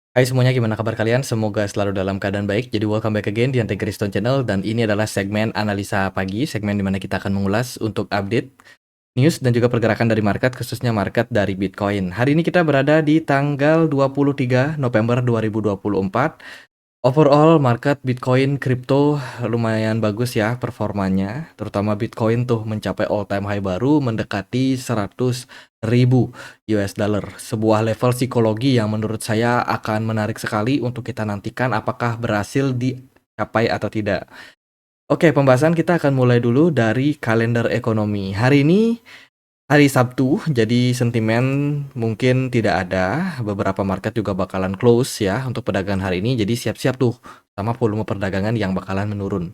Hai semuanya, gimana kabar kalian? Semoga selalu dalam keadaan baik. Jadi welcome back again di Antegri Stone Channel, dan ini adalah segmen analisa pagi, segmen di mana kita akan mengulas untuk update news dan juga pergerakan dari market, khususnya market dari Bitcoin. Hari ini kita berada di tanggal 23 November 2024. Overall market Bitcoin crypto lumayan bagus ya performanya, terutama Bitcoin tuh mencapai all time high baru mendekati 100.000 US dollar. Sebuah level psikologi yang menurut saya akan menarik sekali untuk kita nantikan apakah berhasil dicapai atau tidak. Oke, pembahasan kita akan mulai dulu dari kalender ekonomi. Hari ini hari Sabtu, jadi sentimen mungkin tidak ada. Beberapa market juga bakalan close ya untuk perdagangan hari ini. Jadi siap-siap tuh sama volume perdagangan yang bakalan menurun.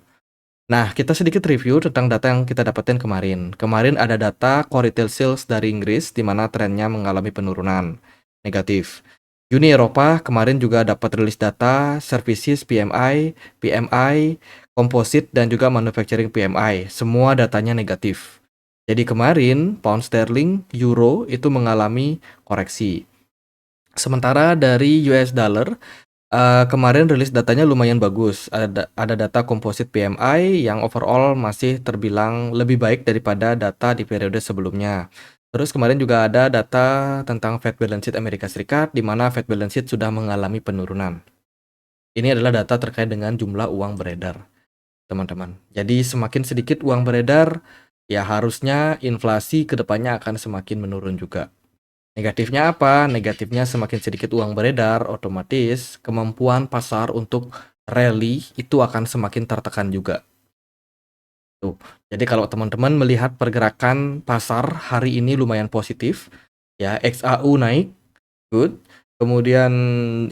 Nah, kita sedikit review tentang data yang kita dapetin kemarin. Kemarin ada data core retail sales dari Inggris di mana trennya mengalami penurunan negatif. Uni Eropa kemarin juga dapat rilis data services PMI, komposit dan juga manufacturing PMI. Semua datanya negatif. Jadi kemarin pound sterling, euro itu mengalami koreksi. Sementara dari US dollar, kemarin rilis datanya lumayan bagus. Ada data komposit PMI yang overall masih terbilang lebih baik daripada data di periode sebelumnya. Terus kemarin juga ada data tentang Fed Balance Sheet Amerika Serikat, di mana Fed Balance Sheet sudah mengalami penurunan. Ini adalah data terkait dengan jumlah uang beredar, teman-teman. Jadi semakin sedikit uang beredar, ya harusnya inflasi kedepannya akan semakin menurun juga. Negatifnya apa? Negatifnya semakin sedikit uang beredar, otomatis kemampuan pasar untuk rally itu akan semakin tertekan juga. Tuh. Jadi kalau teman-teman melihat pergerakan pasar hari ini lumayan positif, ya XAU naik, good. Kemudian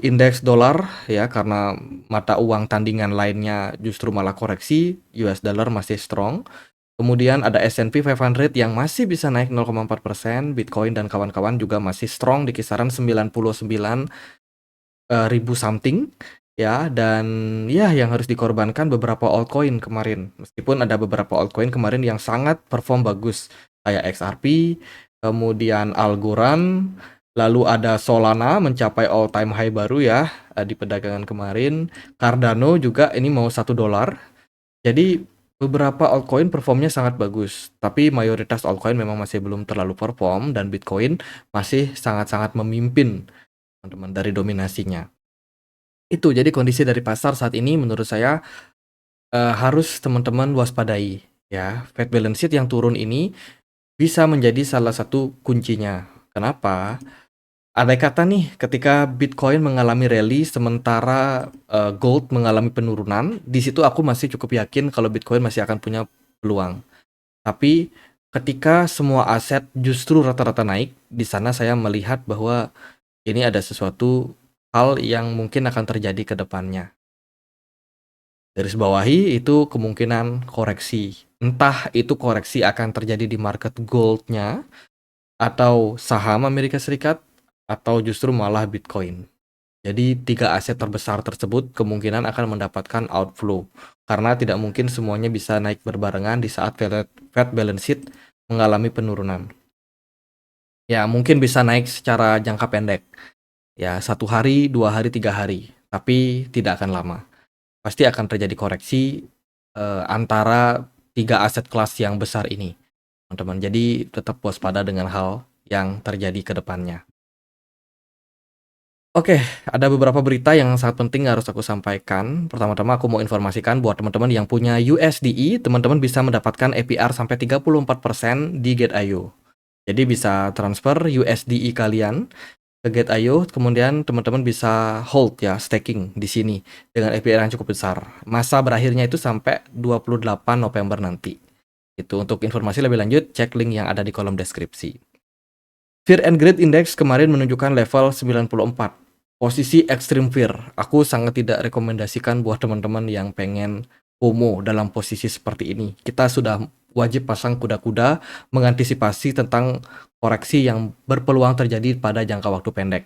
indeks dolar ya karena mata uang tandingan lainnya justru malah koreksi, US dollar masih strong. Kemudian ada S&P 500 yang masih bisa naik 0,4%, Bitcoin dan kawan-kawan juga masih strong di kisaran 99.000 something ya, dan ya yang harus dikorbankan beberapa altcoin kemarin. Meskipun ada beberapa altcoin kemarin yang sangat perform bagus kayak XRP, kemudian Algorand, lalu ada Solana mencapai all time high baru ya di perdagangan kemarin. Cardano juga ini mau $1. Jadi beberapa altcoin performnya sangat bagus, tapi mayoritas altcoin memang masih belum terlalu perform dan Bitcoin masih sangat-sangat memimpin teman-teman dari dominasinya. Itu jadi kondisi dari pasar saat ini menurut saya harus teman-teman waspadai ya. Fed balance sheet yang turun ini bisa menjadi salah satu kuncinya. Kenapa? Andai kata nih ketika Bitcoin mengalami rally sementara gold mengalami penurunan, di situ aku masih cukup yakin kalau Bitcoin masih akan punya peluang. Tapi ketika semua aset justru rata-rata naik, di sana saya melihat bahwa ini ada sesuatu hal yang mungkin akan terjadi ke depannya. Garis bawahi itu kemungkinan koreksi. Entah itu koreksi akan terjadi di market gold-nya, atau saham Amerika Serikat, atau justru malah Bitcoin. Jadi 3 aset terbesar tersebut kemungkinan akan mendapatkan outflow. Karena tidak mungkin semuanya bisa naik berbarengan di saat Fed balance sheet mengalami penurunan. Ya mungkin bisa naik secara jangka pendek. Ya 1 hari, 2 hari, 3 hari. Tapi tidak akan lama. Pasti akan terjadi koreksi antara 3 aset kelas yang besar ini, teman-teman. Jadi tetap waspada dengan hal yang terjadi ke depannya. Oke, ada beberapa berita yang sangat penting harus aku sampaikan. Pertama-tama aku mau informasikan buat teman-teman yang punya USDE, teman-teman bisa mendapatkan APR sampai 34% di Gate.io. Jadi bisa transfer USDE kalian ke Gate.io, kemudian teman-teman bisa hold ya, staking di sini dengan APR yang cukup besar. Masa berakhirnya itu sampai 28 November nanti. Itu untuk informasi lebih lanjut, cek link yang ada di kolom deskripsi. Fear and Greed Index kemarin menunjukkan level 94. Posisi extreme fear. Aku sangat tidak rekomendasikan buat teman-teman yang pengen FOMO dalam posisi seperti ini. Kita sudah wajib pasang kuda-kuda mengantisipasi tentang koreksi yang berpeluang terjadi pada jangka waktu pendek.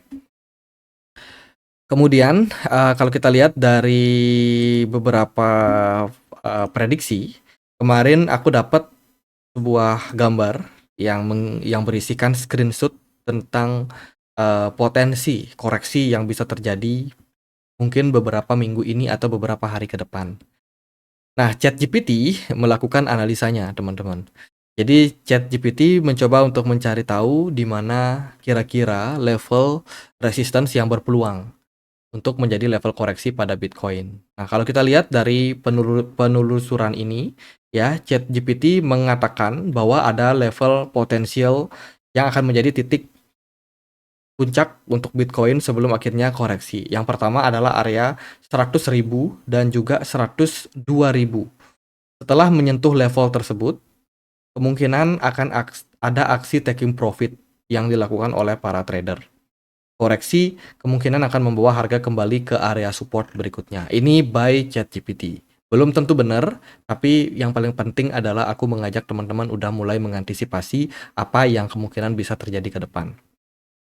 Kemudian kalau kita lihat dari beberapa prediksi, kemarin aku dapat sebuah gambar yang berisikan screenshot tentang potensi koreksi yang bisa terjadi mungkin beberapa minggu ini atau beberapa hari ke depan. Nah, ChatGPT melakukan analisanya, teman-teman. Jadi ChatGPT mencoba untuk mencari tahu di mana kira-kira level resistance yang berpeluang untuk menjadi level koreksi pada Bitcoin. Nah, kalau kita lihat dari penelusuran ini, ya, ChatGPT mengatakan bahwa ada level potensial yang akan menjadi titik puncak untuk Bitcoin sebelum akhirnya koreksi. Yang pertama adalah area 100.000 dan juga 102.000. Setelah menyentuh level tersebut, kemungkinan akan ada aksi taking profit yang dilakukan oleh para trader. Koreksi kemungkinan akan membawa harga kembali ke area support berikutnya. Ini by ChatGPT. Belum tentu benar, tapi yang paling penting adalah aku mengajak teman-teman udah mulai mengantisipasi apa yang kemungkinan bisa terjadi ke depan.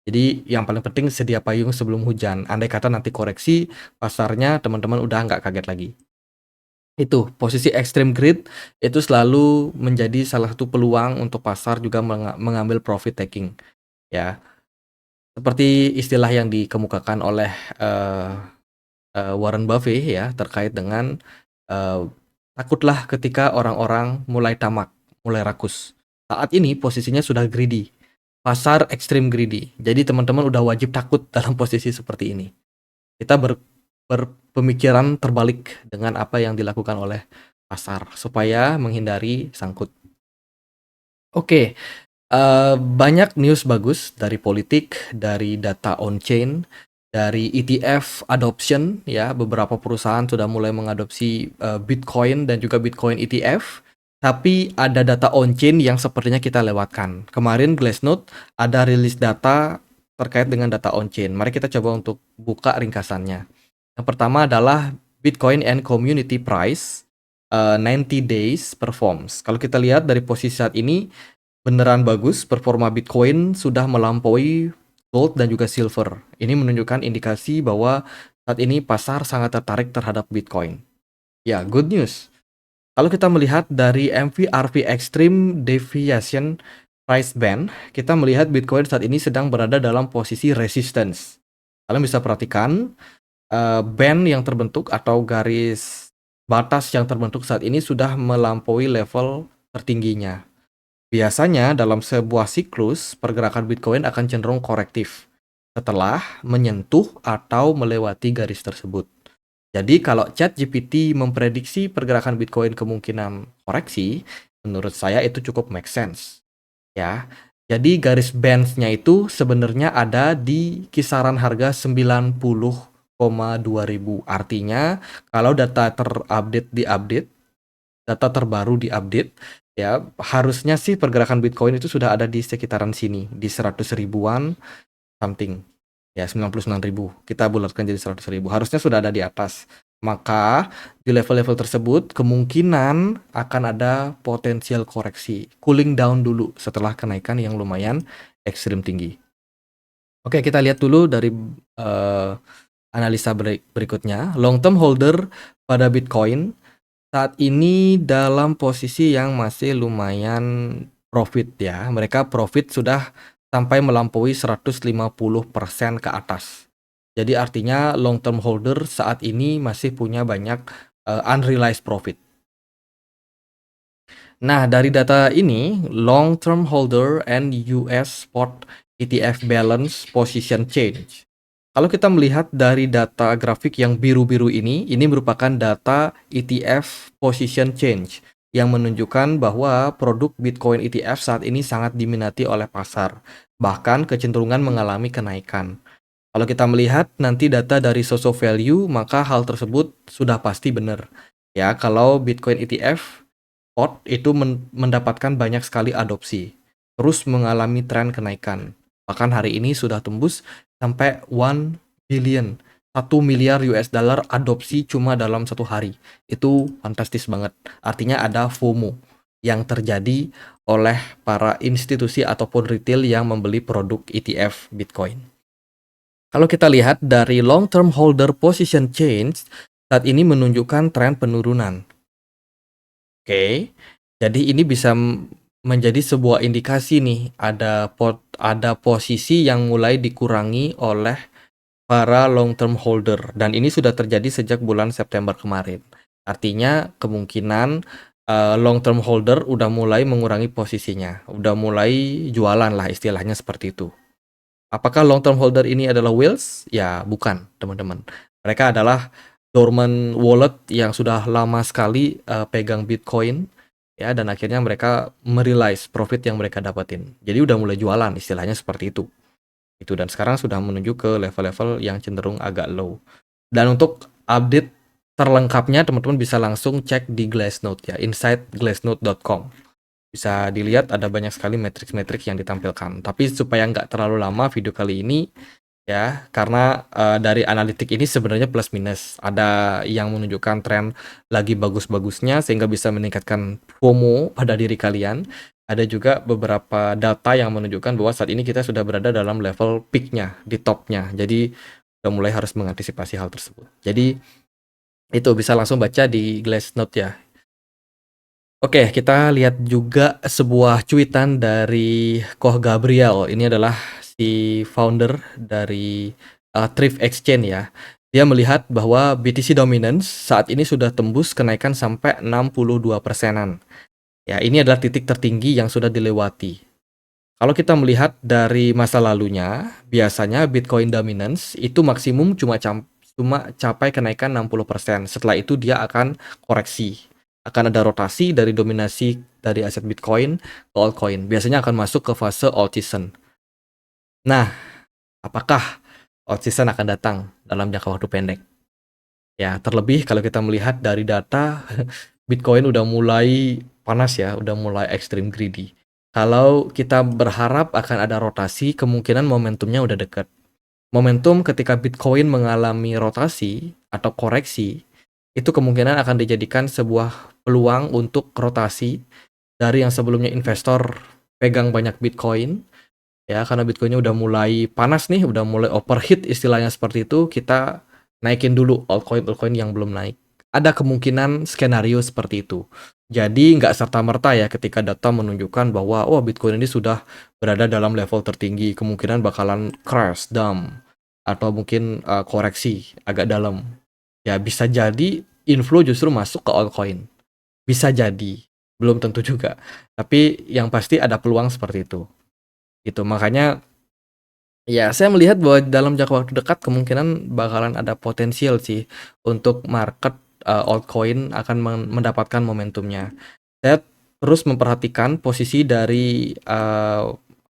Jadi yang paling penting sedia payung sebelum hujan. Andai kata nanti koreksi, pasarnya teman-teman udah nggak kaget lagi. Itu, posisi extreme greed itu selalu menjadi salah satu peluang untuk pasar juga mengambil profit taking, ya. Seperti istilah yang dikemukakan oleh Warren Buffett ya, terkait dengan eee, takutlah ketika orang-orang mulai tamak, mulai rakus. Saat ini posisinya sudah greedy, pasar extreme greedy. Jadi teman-teman udah wajib takut dalam posisi seperti ini. Kita berpemikiran terbalik dengan apa yang dilakukan oleh pasar supaya menghindari sangkut. Oke, banyak news bagus dari politik, dari data on-chain, dari ETF adoption ya, beberapa perusahaan sudah mulai mengadopsi, Bitcoin dan juga Bitcoin ETF, tapi ada data on-chain yang sepertinya kita lewatkan. Kemarin Glassnode ada rilis data terkait dengan data on-chain. Mari kita coba untuk buka ringkasannya. Yang pertama adalah Bitcoin and Community Price, 90 days performs. Kalau kita lihat dari posisi saat ini, beneran bagus, performa Bitcoin sudah melampaui gold dan juga silver. Ini menunjukkan indikasi bahwa saat ini pasar sangat tertarik terhadap Bitcoin. Ya, good news. Kalau kita melihat dari MVRV Extreme Deviation Price Band, kita melihat Bitcoin saat ini sedang berada dalam posisi resistance. Kalian bisa perhatikan band yang terbentuk atau garis batas yang terbentuk saat ini sudah melampaui level tertingginya. Biasanya dalam sebuah siklus, pergerakan Bitcoin akan cenderung korektif setelah menyentuh atau melewati garis tersebut. Jadi kalau ChatGPT memprediksi pergerakan Bitcoin kemungkinan koreksi, menurut saya itu cukup make sense, ya. Jadi garis bands-nya itu sebenarnya ada di kisaran harga 90,2 ribu. Artinya kalau data diupdate, data terbaru diupdate, ya harusnya sih pergerakan Bitcoin itu sudah ada di sekitaran sini, di 100 ribuan something. Ya, 99.000. Kita bulatkan jadi 100 ribu. Harusnya sudah ada di atas. Maka di level-level tersebut kemungkinan akan ada potensial koreksi. Cooling down dulu setelah kenaikan yang lumayan ekstrim tinggi. Oke, kita lihat dulu dari analisa berikutnya. Long term holder pada Bitcoin saat ini dalam posisi yang masih lumayan profit ya. Mereka profit sudah sampai melampaui 150% ke atas. Jadi artinya long term holder saat ini masih punya banyak unrealized profit. Nah, dari data ini, long term holder and US spot ETF balance position change. Kalau kita melihat dari data grafik yang biru-biru ini merupakan data ETF position change yang menunjukkan bahwa produk Bitcoin ETF saat ini sangat diminati oleh pasar, bahkan kecenderungan mengalami kenaikan. Kalau kita melihat nanti data dari Soso Value, maka hal tersebut sudah pasti benar. Ya, kalau Bitcoin ETF spot itu mendapatkan banyak sekali adopsi, terus mengalami tren kenaikan. Bahkan hari ini sudah tembus sampai 1 billion, 1 miliar US dollar adopsi cuma dalam satu hari. Itu fantastis banget. Artinya ada FOMO yang terjadi oleh para institusi ataupun retail yang membeli produk ETF Bitcoin. Kalau kita lihat dari long term holder position change, saat ini menunjukkan tren penurunan. Oke, jadi ini bisa menjadi sebuah indikasi nih, ada posisi yang mulai dikurangi oleh para long term holder dan ini sudah terjadi sejak bulan September kemarin. Artinya kemungkinan long term holder udah mulai mengurangi posisinya, udah mulai jualan lah istilahnya seperti itu. Apakah long term holder ini adalah whales? Ya, bukan, teman-teman. Mereka adalah dormant wallet yang sudah lama sekali pegang Bitcoin ya dan akhirnya mereka merealize profit yang mereka dapatin. Jadi udah mulai jualan istilahnya seperti itu. Itu dan sekarang sudah menuju ke level-level yang cenderung agak low. Dan untuk update terlengkapnya teman-teman bisa langsung cek di Glassnode ya, insideglassnode.com. Bisa dilihat ada banyak sekali metrik-metrik yang ditampilkan. Tapi supaya nggak terlalu lama video kali ini ya, karena dari analitik ini sebenarnya plus minus. Ada yang menunjukkan tren lagi bagus-bagusnya sehingga bisa meningkatkan FOMO pada diri kalian. Ada juga beberapa data yang menunjukkan bahwa saat ini kita sudah berada dalam level peak-nya, di top-nya. Jadi udah mulai harus mengantisipasi hal tersebut. Jadi itu bisa langsung baca di Glassnode ya. Oke, kita lihat juga sebuah cuitan dari Koh Gabriel. Ini adalah si founder dari Thrift Exchange ya. Dia melihat bahwa BTC Dominance saat ini sudah tembus kenaikan sampai 62%-an. Ya, ini adalah titik tertinggi yang sudah dilewati. Kalau kita melihat dari masa lalunya, biasanya Bitcoin Dominance itu maksimum cuma capai kenaikan 60%. Setelah itu dia akan koreksi. Akan ada rotasi dari dominasi dari aset Bitcoin ke altcoin. Biasanya akan masuk ke fase alt season. Nah, apakah alt season akan datang dalam jangka waktu pendek? Ya, terlebih kalau kita melihat dari data, Bitcoin udah mulai panas ya, udah mulai extreme greedy. Kalau kita berharap akan ada rotasi, kemungkinan momentumnya udah dekat. Momentum ketika Bitcoin mengalami rotasi atau koreksi, itu kemungkinan akan dijadikan sebuah peluang untuk rotasi dari yang sebelumnya investor pegang banyak Bitcoin, ya karena Bitcoinnya udah mulai panas nih, udah mulai overheat istilahnya seperti itu, kita naikin dulu altcoin yang belum naik. Ada kemungkinan skenario seperti itu. Jadi nggak serta-merta ya ketika data menunjukkan bahwa Bitcoin ini sudah berada dalam level tertinggi, kemungkinan bakalan crash, dump, atau mungkin koreksi agak dalam. Ya bisa jadi inflow justru masuk ke altcoin. Bisa jadi, belum tentu juga. Tapi yang pasti ada peluang seperti itu. Gitu. Makanya ya saya melihat bahwa dalam jangka waktu dekat kemungkinan bakalan ada potensial sih untuk market altcoin akan mendapatkan momentumnya. Saya terus memperhatikan posisi dari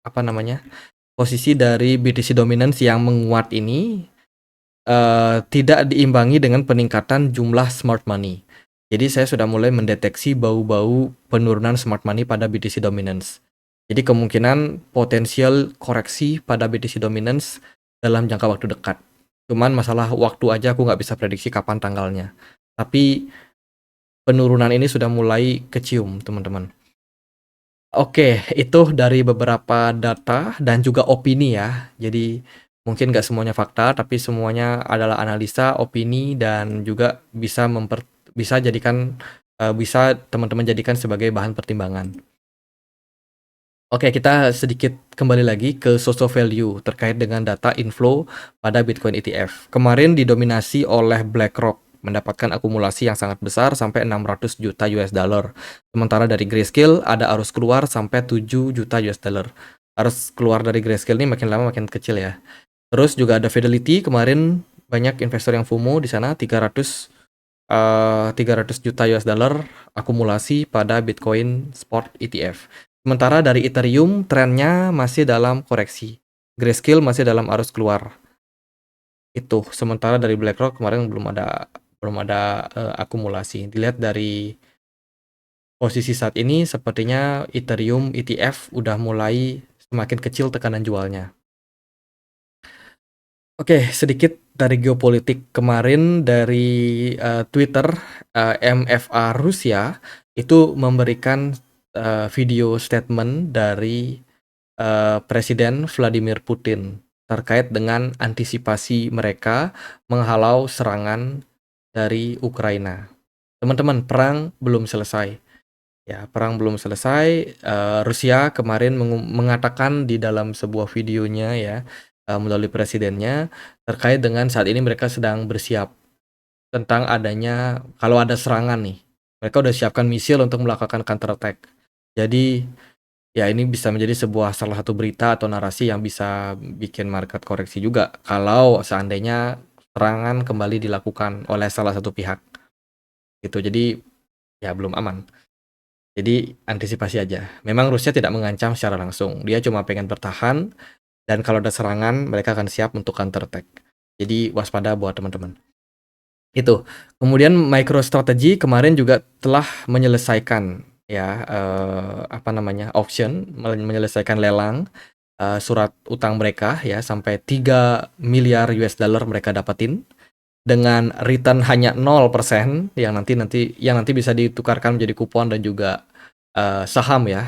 apa namanya? Posisi dari BTC Dominance yang menguat ini tidak diimbangi dengan peningkatan jumlah smart money. Jadi saya sudah mulai mendeteksi bau-bau penurunan smart money pada BTC Dominance. Jadi kemungkinan potensial koreksi pada BTC Dominance dalam jangka waktu dekat. Cuman masalah waktu aja aku nggak bisa prediksi kapan tanggalnya. Tapi penurunan ini sudah mulai kecium, teman-teman. Oke, itu dari beberapa data dan juga opini ya. Jadi mungkin nggak semuanya fakta, tapi semuanya adalah analisa, opini, dan juga bisa teman-teman jadikan sebagai bahan pertimbangan. Oke, kita sedikit kembali lagi ke social value terkait dengan data inflow pada Bitcoin ETF. Kemarin didominasi oleh BlackRock, mendapatkan akumulasi yang sangat besar sampai 600 juta US dollar. Sementara dari Grayscale ada arus keluar sampai 7 juta US dollar. Arus keluar dari Grayscale ini makin lama makin kecil ya. Terus juga ada Fidelity, kemarin banyak investor yang FOMO di sana 300 juta US dollar akumulasi pada Bitcoin Spot ETF. Sementara dari Ethereum trennya masih dalam koreksi. Grayscale masih dalam arus keluar. Itu. Sementara dari BlackRock kemarin belum ada akumulasi. Dilihat dari posisi saat ini sepertinya Ethereum ETF udah mulai semakin kecil tekanan jualnya. Oke, sedikit dari geopolitik kemarin dari Twitter, MFA Rusia itu memberikan video statement dari Presiden Vladimir Putin terkait dengan antisipasi mereka menghalau serangan dari Ukraina. Teman-teman, perang belum selesai. Ya, perang belum selesai. Rusia kemarin mengatakan di dalam sebuah videonya ya, melalui presidennya terkait dengan saat ini mereka sedang bersiap tentang adanya kalau ada serangan nih. Mereka udah siapkan misil untuk melakukan counter attack. Jadi ya ini bisa menjadi salah satu berita atau narasi yang bisa bikin market koreksi juga kalau seandainya serangan kembali dilakukan oleh salah satu pihak gitu. Jadi ya belum aman. Jadi antisipasi aja. Memang Rusia tidak mengancam secara langsung. Dia cuma pengen bertahan dan kalau ada serangan mereka akan siap untuk counter attack. Jadi waspada buat teman-teman. Itu. Kemudian MicroStrategy kemarin juga telah menyelesaikan ya apa namanya? Auction, menyelesaikan lelang surat utang mereka ya sampai 3 miliar US dollar mereka dapatin dengan return hanya 0% yang nanti bisa ditukarkan menjadi kupon dan juga saham ya.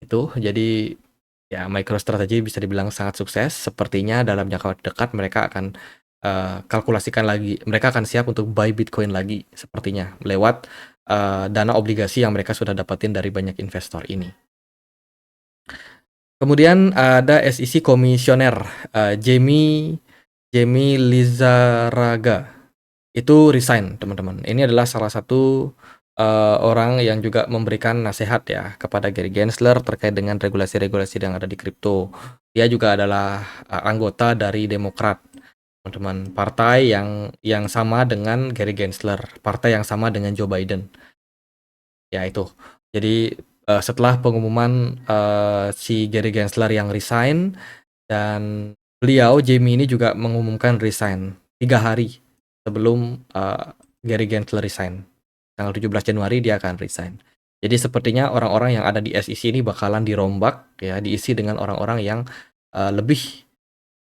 Itu jadi ya MicroStrategy bisa dibilang sangat sukses. Sepertinya dalam jangka dekat mereka akan kalkulasikan lagi. Mereka akan siap untuk buy Bitcoin lagi sepertinya lewat dana obligasi yang mereka sudah dapatin dari banyak investor ini. Kemudian ada SEC komisioner Jamie Lizaraga itu resign, teman-teman. Ini adalah salah satu orang yang juga memberikan nasihat ya kepada Gary Gensler terkait dengan regulasi-regulasi yang ada di kripto. Dia juga adalah anggota dari Demokrat, teman-teman. Partai yang sama dengan Gary Gensler, partai yang sama dengan Joe Biden. Ya itu. Jadi setelah pengumuman si Gary Gensler yang resign dan Jamie ini juga mengumumkan resign 3 hari sebelum Gary Gensler resign. Tanggal 17 Januari dia akan resign. Jadi sepertinya orang-orang yang ada di SEC ini bakalan dirombak ya, diisi dengan orang-orang yang lebih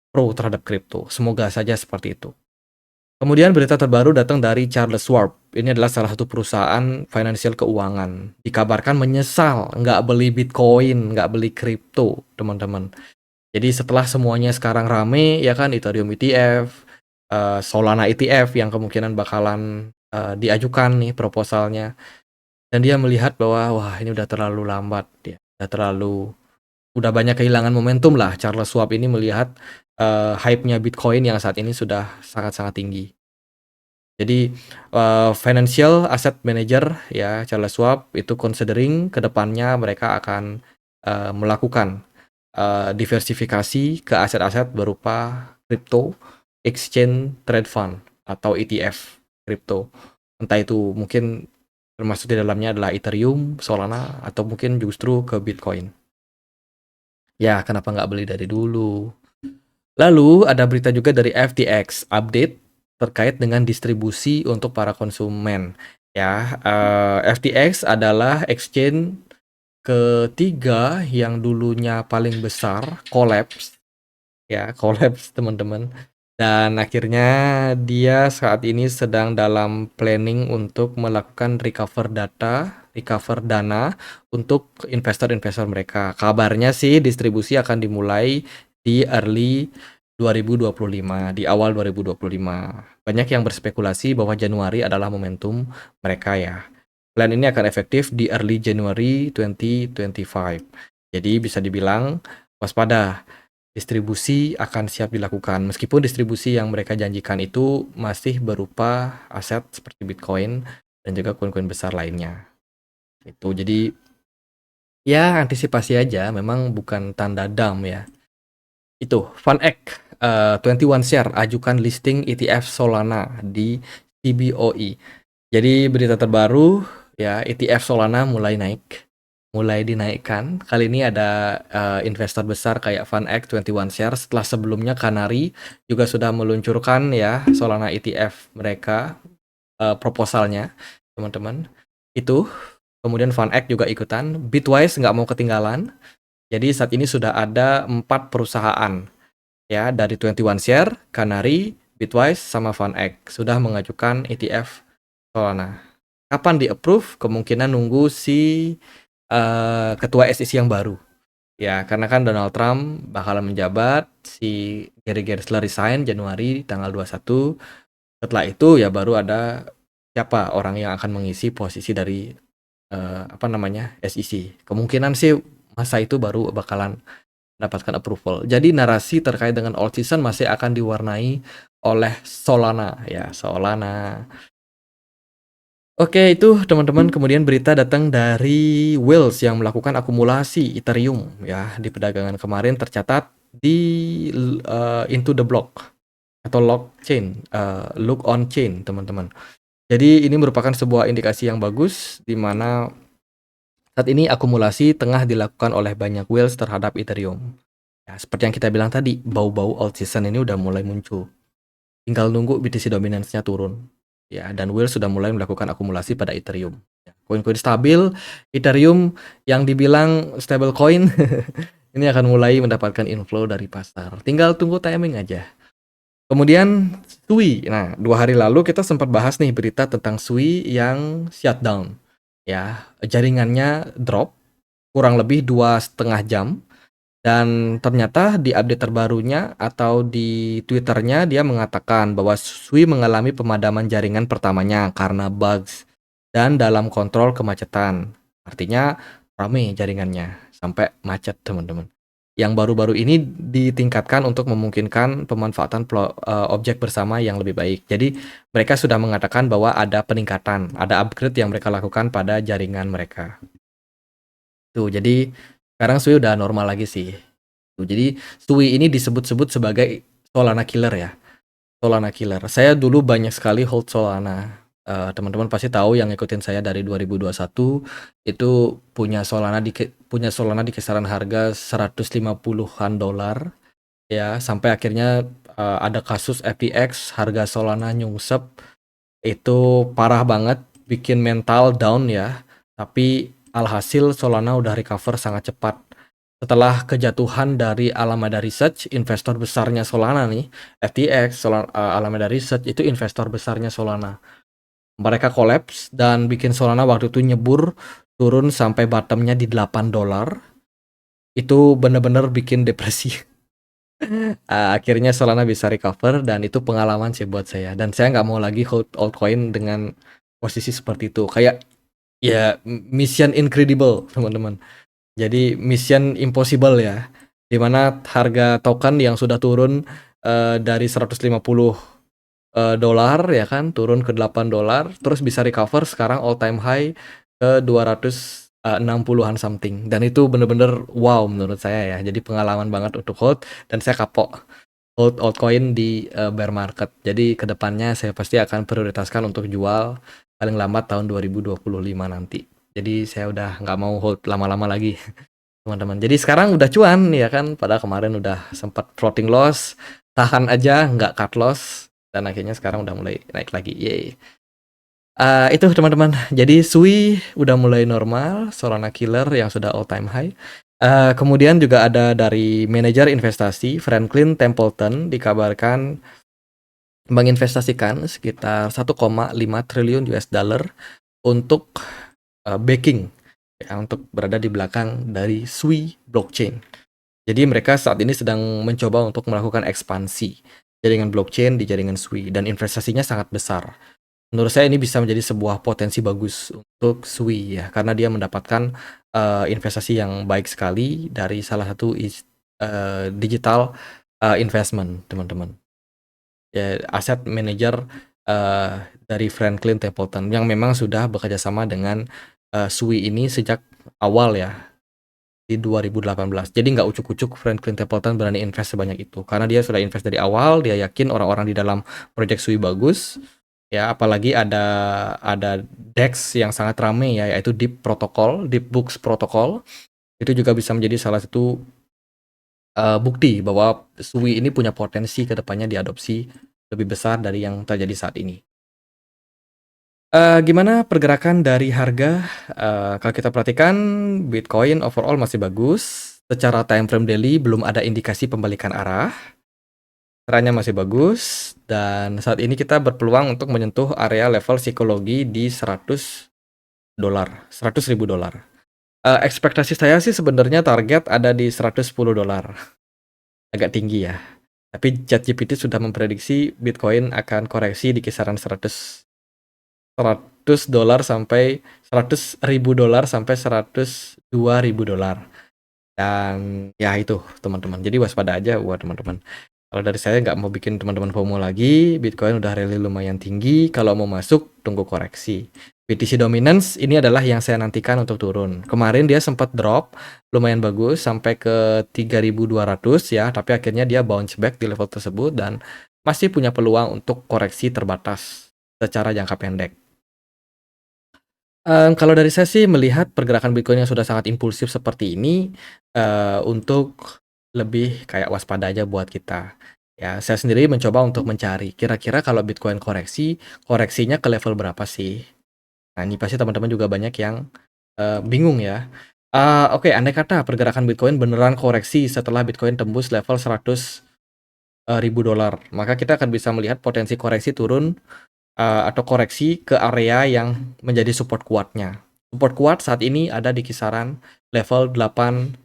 pro terhadap kripto. Semoga saja seperti itu. Kemudian berita terbaru datang dari Charles Schwab. Ini adalah salah satu perusahaan financial keuangan. Dikabarkan menyesal nggak beli Bitcoin, nggak beli kripto, teman-teman. Jadi setelah semuanya sekarang rame, ya kan, Ethereum ETF, Solana ETF yang kemungkinan bakalan diajukan nih proposalnya. Dan dia melihat bahwa wah ini udah terlalu lambat ya, udah banyak kehilangan momentum lah. Charles Schwab ini melihat hype-nya Bitcoin yang saat ini sudah sangat-sangat tinggi. Jadi financial asset manager ya Charles Schwab itu considering kedepannya mereka akan melakukan diversifikasi ke aset-aset berupa crypto, exchange trade fund atau ETF kripto. Entah itu mungkin termasuk di dalamnya adalah Ethereum, Solana, atau mungkin justru ke Bitcoin. Ya, kenapa nggak beli dari dulu? Lalu ada berita juga dari FTX update terkait dengan distribusi untuk para konsumen. Ya, FTX adalah exchange ketiga yang dulunya paling besar collapse, ya collapse teman-teman. Dan akhirnya dia saat ini sedang dalam planning untuk melakukan recover dana untuk investor-investor mereka. Kabarnya sih distribusi akan dimulai di early 2025, di awal 2025. Banyak yang berspekulasi bahwa Januari adalah momentum mereka ya. Plan ini akan efektif di early January 2025. Jadi bisa dibilang waspada, distribusi akan siap dilakukan. Meskipun distribusi yang mereka janjikan itu masih berupa aset seperti Bitcoin dan juga koin-koin besar lainnya. Itu jadi ya antisipasi aja, memang bukan tanda dam ya. Itu FunEck 21 Share ajukan listing ETF Solana di CBOE. Jadi berita terbaru ya, ETF Solana mulai dinaikkan. Kali ini ada investor besar kayak FunEck 21 Share setelah sebelumnya Canary juga sudah meluncurkan ya Solana ETF mereka proposalnya, teman-teman. Itu kemudian FunEck juga ikutan, Bitwise nggak mau ketinggalan. Jadi saat ini sudah ada 4 perusahaan ya dari 21 Share, Canary, Bitwise sama FunEck sudah mengajukan ETF Solana. Kapan di-approve? Kemungkinan nunggu si ketua SEC yang baru. Ya, karena kan Donald Trump bakalan menjabat, si Gary Gensler resign Januari tanggal 21. Setelah itu ya baru ada siapa orang yang akan mengisi posisi dari apa namanya, SEC. Kemungkinan sih masa itu baru bakalan mendapatkan approval. Jadi narasi terkait dengan all season masih akan diwarnai oleh Solana ya, Solana. Oke, itu teman-teman. Kemudian berita datang dari Whales yang melakukan akumulasi Ethereum ya. Di perdagangan kemarin tercatat di into the block atau blockchain, look on chain, teman-teman. Jadi ini merupakan sebuah indikasi yang bagus di mana saat ini akumulasi tengah dilakukan oleh banyak whales terhadap Ethereum. Ya, seperti yang kita bilang tadi, bau-bau alt season ini udah mulai muncul. Tinggal nunggu BTC dominance-nya turun. Ya, dan whales sudah mulai melakukan akumulasi pada Ethereum. Ya, koin-koin stabil, Ethereum yang dibilang stable coin ini akan mulai mendapatkan inflow dari pasar. Tinggal tunggu timing aja. Kemudian Sui. Nah, 2 hari lalu kita sempat bahas nih berita tentang Sui yang shutdown. Ya, jaringannya drop kurang lebih 2,5 jam. Dan ternyata di update terbarunya atau di Twitternya dia mengatakan bahwa Sui mengalami pemadaman jaringan pertamanya karena bugs dan dalam kontrol kemacetan. Artinya rame jaringannya sampai macet, teman-teman. Yang baru-baru ini ditingkatkan untuk memungkinkan pemanfaatan objek bersama yang lebih baik. Jadi mereka sudah mengatakan bahwa ada peningkatan, ada upgrade yang mereka lakukan pada jaringan mereka. Tuh, jadi sekarang Sui udah normal lagi sih. Tuh, jadi Sui ini disebut-sebut sebagai Solana killer ya. Solana killer. Saya dulu banyak sekali hold Solana. Teman-teman pasti tahu yang ngikutin saya dari 2021 itu punya Solana di kisaran harga 150-an dolar ya, sampai akhirnya ada kasus FTX, harga Solana nyungsep. Itu parah banget, bikin mental down ya. Tapi alhasil Solana udah recover sangat cepat. Setelah kejatuhan dari Alameda Research, investor besarnya Solana nih, FTX, Alameda Research itu investor besarnya Solana. Mereka collapse dan bikin Solana waktu itu nyebur turun sampai bottomnya di 8 dolar. Itu bener-bener bikin depresi. Akhirnya Solana bisa recover dan itu pengalaman sih buat saya. Dan saya nggak mau lagi hold altcoin dengan posisi seperti itu. Kayak ya mission incredible, teman-teman. Jadi mission impossible ya. Dimana harga token yang sudah turun dari 150 dolar ya kan, turun ke 8 dolar, terus bisa recover sekarang all time high ke 260-an something. Dan itu bener-bener wow menurut saya ya. Jadi pengalaman banget untuk hold dan saya kapok hold altcoin di bear market. Jadi kedepannya saya pasti akan prioritaskan untuk jual paling lambat tahun 2025 nanti. Jadi saya udah nggak mau hold lama-lama lagi, teman-teman. Jadi sekarang udah cuan ya kan, pada kemarin udah sempat floating loss, tahan aja nggak cut loss, dan akhirnya sekarang udah mulai naik lagi. Yeay. Itu teman-teman. Jadi Sui udah mulai normal, Solana killer yang sudah all time high. Kemudian juga ada dari manajer investasi Franklin Templeton dikabarkan menginvestasikan sekitar 1,5 triliun US dollar untuk backing ya, untuk berada di belakang dari Sui blockchain. Jadi mereka saat ini sedang mencoba untuk melakukan ekspansi jaringan blockchain di jaringan Sui dan investasinya sangat besar. Menurut saya ini bisa menjadi sebuah potensi bagus untuk Sui ya, karena dia mendapatkan investasi yang baik sekali dari salah satu digital investment, teman-teman. Ya, aset manager dari Franklin Templeton yang memang sudah bekerja sama dengan Sui ini sejak awal ya, di 2018. Jadi nggak ucuk-ucuk Franklin Templeton berani invest sebanyak itu, karena dia sudah invest dari awal. Dia yakin orang-orang di dalam project Sui bagus. Ya, apalagi ada DEX yang sangat ramai ya, yaitu Deep Protocol, Deep Books Protocol. Itu juga bisa menjadi salah satu bukti bahwa Sui ini punya potensi kedepannya diadopsi lebih besar dari yang terjadi saat ini. Gimana pergerakan dari harga? Kalau kita perhatikan, Bitcoin overall masih bagus. Secara time frame daily belum ada indikasi pembalikan arah. Trennya masih bagus, dan saat ini kita berpeluang untuk menyentuh area level psikologi di 100 dolar, 100.000 dolar. Ekspektasi saya sih sebenarnya target ada di 110 dolar. Agak tinggi ya. Tapi ChatGPT sudah memprediksi Bitcoin akan koreksi di kisaran 100 $100 sampai $100.000 sampai $102.000. Dan ya itu teman-teman. Jadi waspada aja buat teman-teman. Kalau dari saya nggak mau bikin teman-teman FOMO lagi, Bitcoin udah rally lumayan tinggi. Kalau mau masuk, tunggu koreksi. BTC Dominance ini adalah yang saya nantikan untuk turun. Kemarin dia sempat drop, lumayan bagus sampai ke 3.200 ya, tapi akhirnya dia bounce back di level tersebut dan masih punya peluang untuk koreksi terbatas secara jangka pendek. Kalau dari saya sih melihat pergerakan Bitcoin yang sudah sangat impulsif seperti ini, untuk lebih kayak waspada aja buat kita. Ya, saya sendiri mencoba untuk mencari, kira-kira kalau Bitcoin koreksi, koreksinya ke level berapa sih? Nah, ini pasti teman-teman juga banyak yang, bingung ya. Oke, andai kata pergerakan Bitcoin beneran koreksi setelah Bitcoin tembus level $100.000, maka kita akan bisa melihat potensi koreksi turun atau koreksi ke area yang menjadi support kuatnya. Support kuat saat ini ada di kisaran level $81.000.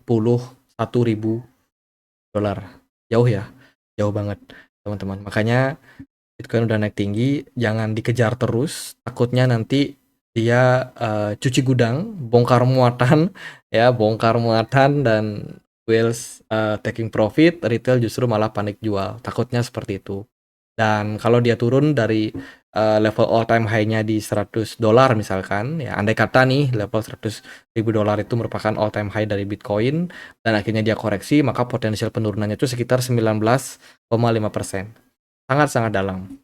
Jauh ya, jauh banget teman-teman. Makanya Bitcoin udah naik tinggi, jangan dikejar terus, takutnya nanti dia cuci gudang, bongkar muatan ya, bongkar muatan dan whales taking profit, retail justru malah panik jual. Takutnya seperti itu. Dan kalau dia turun dari level all time high-nya di $100 misalkan, ya andai kata nih level $100.000 itu merupakan all time high dari Bitcoin dan akhirnya dia koreksi, maka potensial penurunannya itu sekitar 19,5%. Sangat-sangat dalam.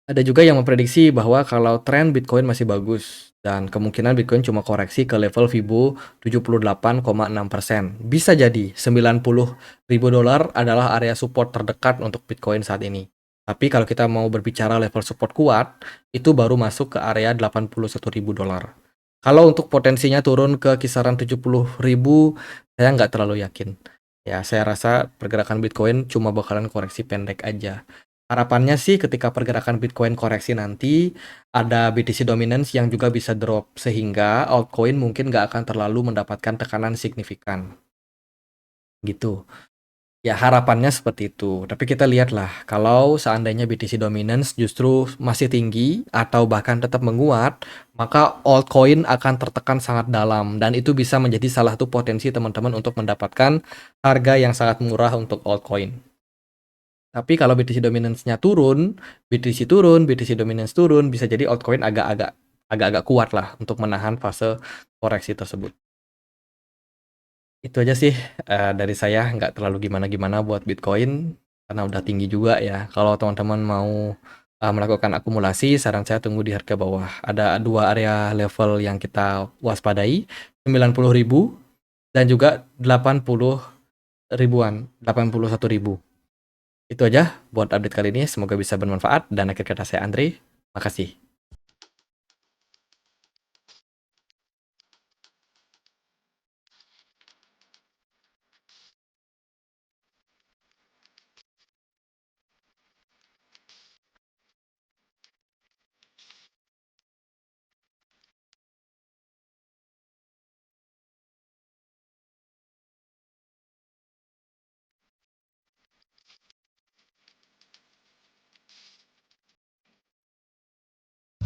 Ada juga yang memprediksi bahwa kalau tren Bitcoin masih bagus dan kemungkinan Bitcoin cuma koreksi ke level Fibo 78,6%. Bisa jadi $90.000 adalah area support terdekat untuk Bitcoin saat ini. Tapi kalau kita mau berbicara level support kuat, itu baru masuk ke area $81.000. Kalau untuk potensinya turun ke kisaran 70.000, saya nggak terlalu yakin. Ya, saya rasa pergerakan Bitcoin cuma bakalan koreksi pendek aja. Harapannya sih ketika pergerakan Bitcoin koreksi nanti, ada BTC Dominance yang juga bisa drop, sehingga altcoin mungkin nggak akan terlalu mendapatkan tekanan signifikan. Gitu. Ya harapannya seperti itu. Tapi kita lihatlah, kalau seandainya BTC Dominance justru masih tinggi atau bahkan tetap menguat, maka altcoin akan tertekan sangat dalam. Dan itu bisa menjadi salah satu potensi teman-teman untuk mendapatkan harga yang sangat murah untuk altcoin. Tapi kalau BTC Dominance-nya turun, BTC Dominance turun, bisa jadi altcoin agak-agak kuat lah untuk menahan fase koreksi tersebut. Itu aja sih dari saya, nggak terlalu gimana-gimana buat Bitcoin karena udah tinggi juga ya. Kalau teman-teman mau melakukan akumulasi, saran saya tunggu di harga bawah. Ada dua area level yang kita waspadai, 90.000 dan juga 80 ribuan, 81.000. Itu aja buat update kali ini, semoga bisa bermanfaat dan akhir kata saya Andre, makasih.